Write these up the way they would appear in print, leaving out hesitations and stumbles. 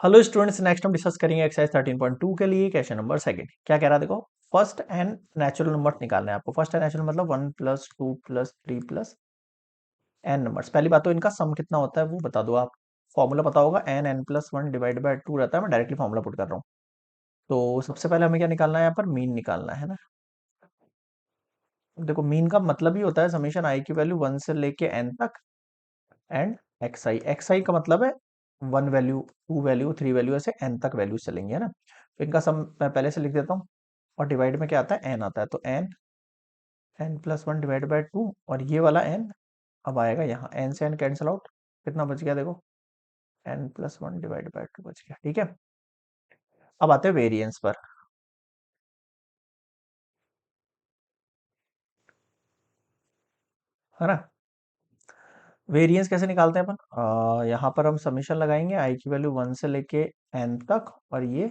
Hello students, next हम discuss करेंगे exercise 13.2 के लिए क्वेश्चन नंबर सेकंड। क्या कह रहा है देखो, फर्स्ट एंड नेचुरल नंबर निकालना है आपको। फर्स्ट एंड नेचुरल मतलब 1 + 2 + 3 + n नंबर्स। पहली बात तो इनका सम कितना होता है वो बता दो आप। फॉर्मूला पता होगा, n+1 डिवाइड बाय 2 रहता है। मैं डायरेक्टली फॉर्मूला पुट कर रहा हूँ। तो सबसे पहले हमें क्या निकालना है, यहाँ पर मीन निकालना है ना। देखो, मीन का मतलब ही होता है समीशन आई की वैल्यू 1 से लेके n तक एंड एक्स आई का मतलब है 1 वैल्यू, 2 वैल्यू, 3 वैल्यू, ऐसे n तक वैल्यू चलेंगे, है ना। तो इनका सम मैं पहले से लिख देता हूँ। और डिवाइड में क्या आता है, n आता है। तो n+1 डिवाइड बाय 2, और ये वाला n अब आएगा यहाँ। n से n कैंसिल आउट, कितना बच गया देखो, n+1 डिवाइड बाय 2 बच गया। ठीक है, अब आते हैं वेरिएंस पर, है ना। वेरिएंस कैसे निकालते हैं अपन, यहाँ पर हम समीशन लगाएंगे आई की वैल्यू 1 से लेके n तक, और ये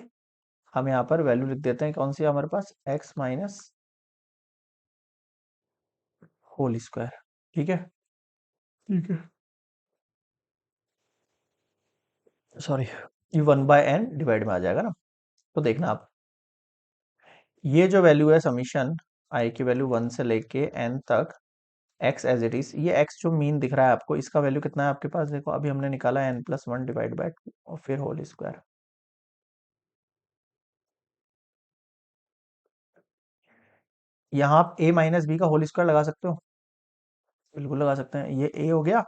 हम यहाँ पर वैल्यू लिख देते हैं। कौन सी है हमारे पास, x माइनस होल स्क्वायर। ठीक है, ठीक है, सॉरी, ये 1/n डिवाइड में आ जाएगा ना। तो देखना आप, ये जो वैल्यू है समीशन आई की वैल्यू 1 से लेके n तक, x एज इट इज, ये x जो मीन दिख रहा है आपको, इसका वैल्यू कितना है आपके पास, देखो अभी हमने निकाला n+1 डिवाइड बाय 2 और फिर होल स्क्वायर। यहाँ आप a माइनस बी का होल स्क्वायर लगा सकते हो, बिल्कुल लगा सकते हैं। ये a हो गया,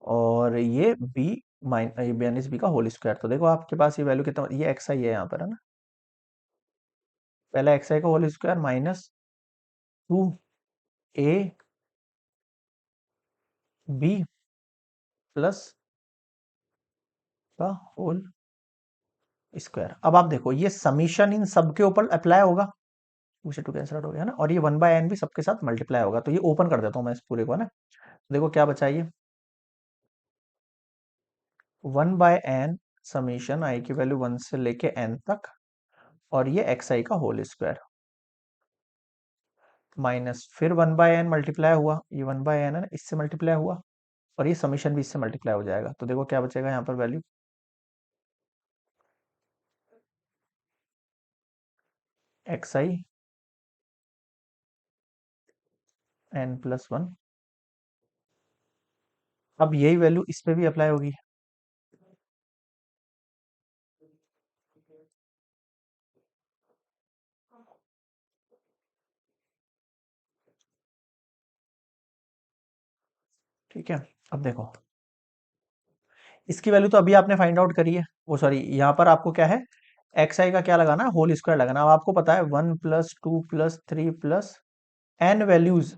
और ये b माइनस बी का होल स्क्वायर। तो देखो आपके पास ये वैल्यू कितना, ये एक्स आई है यहाँ पर, है ना। पहला एक्स आई का whole square minus 2a B plus का होल स्क्वायर। अब आप देखो, ये समीशन इन सब के ऊपर अप्लाई होगा, उसे टू कैंसिल आउट हो गया ना, और ये 1/n भी सबके साथ मल्टीप्लाई होगा। तो ये ओपन कर देता हूँ मैं इस पूरे को, है ना। देखो क्या बचा ये, 1/n समीशन आई की वैल्यू 1 से लेके n तक, और ये एक्स आई का होल स्क्वायर, माइनस फिर 1/n मल्टीप्लाई हुआ, ये 1/n है ना, इससे मल्टीप्लाई हुआ, और ये समीशन भी इससे मल्टीप्लाई हो जाएगा। तो देखो क्या बचेगा यहाँ पर वैल्यू, एक्स आई n+1। अब यही वैल्यू इस पे भी अप्लाई होगी। ठीक है, अब देखो, इसकी वैल्यू तो अभी आपने फाइंड आउट करी है। वो सॉरी, यहाँ पर आपको क्या है, एक्स आई का क्या लगाना है, होल स्क्वायर लगाना। अब आपको पता है 1+2+3+n वैल्यूज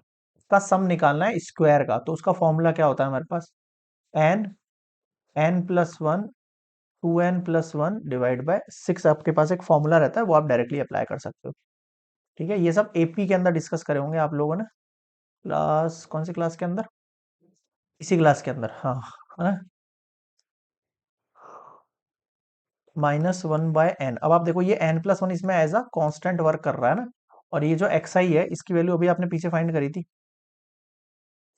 का सम निकालना है स्क्वायर का। तो उसका फॉर्मूला क्या होता है हमारे पास, n n+1 2n+1 divide by 6। आपके पास एक फॉर्मूला रहता है, वो आप डायरेक्टली अप्लाई कर सकते हो। ठीक है, ये सब एपी के अंदर डिस्कस करे होंगे आप लोगों ने, क्लास कौन सी क्लास के अंदर, इसी क्लास के अंदर, हाँ, है ना। -1/n। अब आप देखो, ये n+1 इसमें एज अ कांस्टेंट वर्क कर रहा है ना। और ये जो एक्स आई है, इसकी वैल्यू अभी आपने पीछे फाइंड करी थी,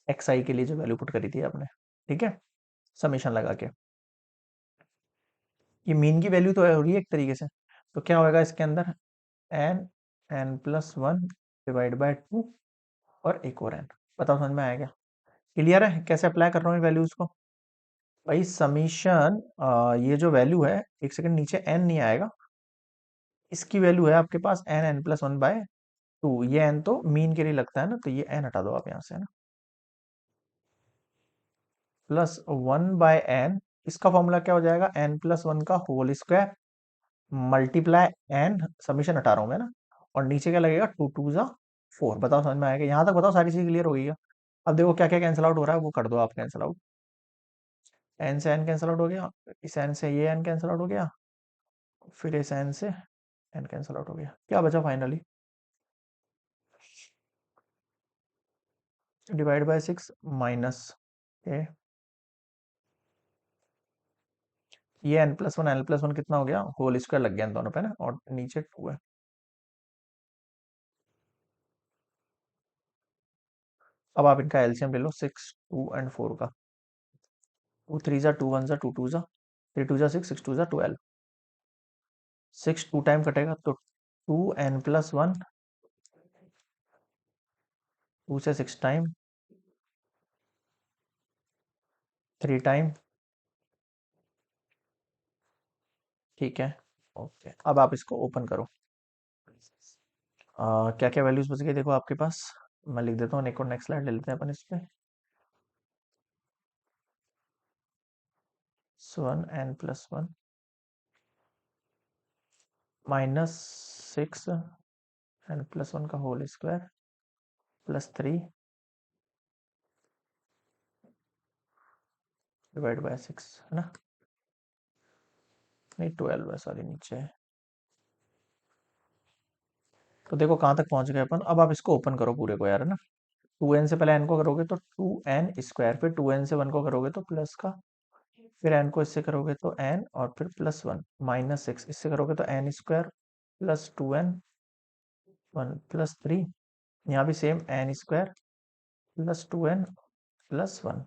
एक्स आई के लिए जो वैल्यू पुट करी थी आपने। ठीक है, समीशन लगा के, ये मीन की वैल्यू तो हो रही है एक तरीके से। तो क्या होगा इसके अंदर, n n+1 डिवाइड बाय 2 और एक और n। बताओ समझ में आया क्या, क्लियर है कैसे अप्लाई कर रहा हूँ वैल्यूज को। भाई समीशन, ये जो वैल्यू है, एक सेकंड, नीचे n नहीं आएगा, इसकी वैल्यू है आपके पास n n+1/2। ये n तो मीन के लिए लगता है ना, तो ये n हटा दो आप यहाँ से, है ना, +1/n। इसका फॉर्मूला क्या हो जाएगा, n+1 का whole square multiply n, summation हटा रहा हूं मैं ना, और नीचे क्या लगेगा, 2 2 जा 4। बताओ समझ में आएगा, यहाँ तक बताओ, सारी चीज क्लियर हो गई है। अब देखो क्या क्या कैंसिल आउट हो रहा है, वो कर दो आप कैंसिल आउट। n से n कैंसिल आउट हो गया, इस n से ये n कैंसिल आउट हो गया, फिर इस n से n कैंसिल आउट हो गया। क्या बचा फाइनली, डिवाइड बाय 6 माइनस ये n+1 कितना हो गया, होल स्क्वायर लग गया इन दोनों पे ना, और नीचे 2 है। अब आप इनका एलसीएम ले लो, 6 2 एंड 4 का। 2 3 जा 2 1 जा 2 2 जा 3 2 जा 6 6 2 जा 12। 6 टू टाइम कटेगा तो 2n+1, 2 से 6 टाइम, 3 टाइम। ठीक है, ओके, अब आप इसको ओपन करो। क्या क्या वैल्यूज बच गई देखो आपके पास। मैं लिख देता हूँ, एक और नेक्स्ट स्लाइड ले लेते हैं अपन इस पे। 1n+1 -6n+1 का होल स्क्वायर +3 डिवाइड बाय 6, है ना? नहीं 12 है, सॉरी नीचे है। तो देखो कहाँ तक पहुंच गए अपन। अब आप इसको ओपन करो पूरे को यार, है ना? 2n से पहले n को करोगे तो 2n स्क्वायर, फिर 2n से 1 को करोगे तो प्लस का, फिर n को इससे करोगे तो n, और फिर +1 -6 इससे करोगे तो n² +2n 1 +3। यहाँ भी सेम n² +2n+1।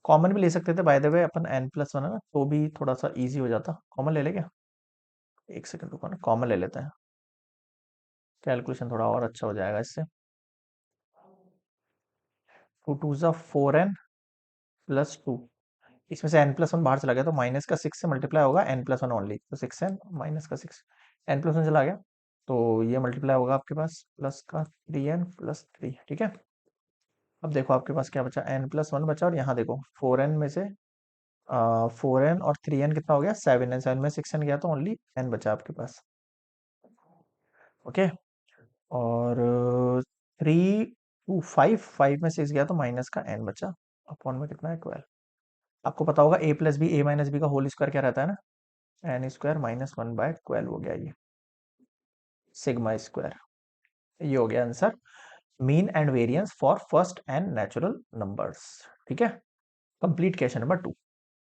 कॉमन भी ले सकते थे by the way upon, n+1 है ना, तो भी थोड़ा सा इजी हो जाता। कॉमन ले ले क्या? एक सेकंड रुको ना, कॉमन ले लेते हैं, कैलकुलेशन थोड़ा और अच्छा हो जाएगा इससे। 2 2 ज़ा 4n+2, इसमें से n+1 बाहर चला गया तो माइनस का 6 से मल्टीप्लाई होगा n+1 ओनली, तो 6n माइनस का 6, n+1 चला गया तो ये मल्टीप्लाई होगा आपके पास प्लस का 3n+3। ठीक है, अब देखो आपके पास क्या बचा, n+1 बचा, और यहाँ देखो 4n में से 4n और 3n कितना हो गया, 7n, 7 में 6n गया तो ओनली n बचा आपके पास। ओके, और 3 2 5 में 6 गया तो माइनस का n बचा, अपॉन में कितना है 12। आपको पता होगा a+b का होल स्क्वायर क्या रहता है ना, n² - 1/12 हो गया ये, सिग्मा स्क्वायर। ये हो गया answer, mean and variance for first and natural numbers. ठीक है, कंप्लीट क्वेश्चन नंबर 2।